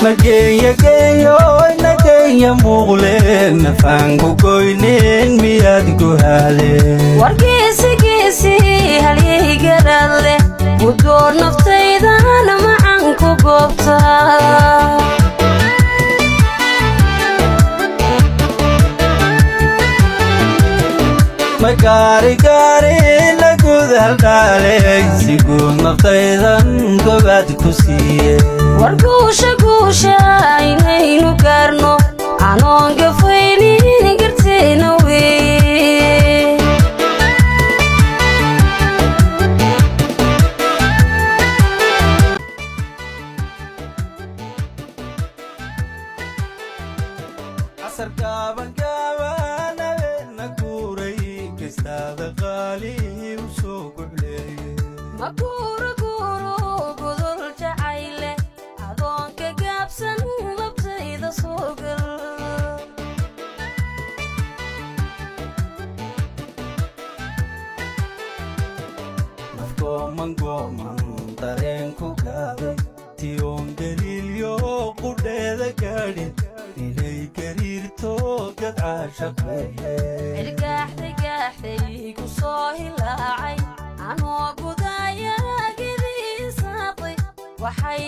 نجيا جيا نجيا مغلين نفانكو كوينين ميادكو هالين warkiisi kiisi halyay garaadle gudoor naftaydana macaan ku goobtaa magari gari lagud haldaaley siguud naftaydan gobaad ku siiye warguusha guusha inaynu gaarno anoon gafaynin garteena weye casar gaaban gaaban abeena guuray kistaada qaali u soo gucleeye maguuro guuro gudol jacayle adoonka gaabsan labtayda soo gal nafkooman gooman dareenku gaaday tiyoon galiilyo qudheeda gaadhin inay gariirto gadcaashaqeeye irgaaxday ku soo hilaacay anoo gudaaya gediisaaqay waxay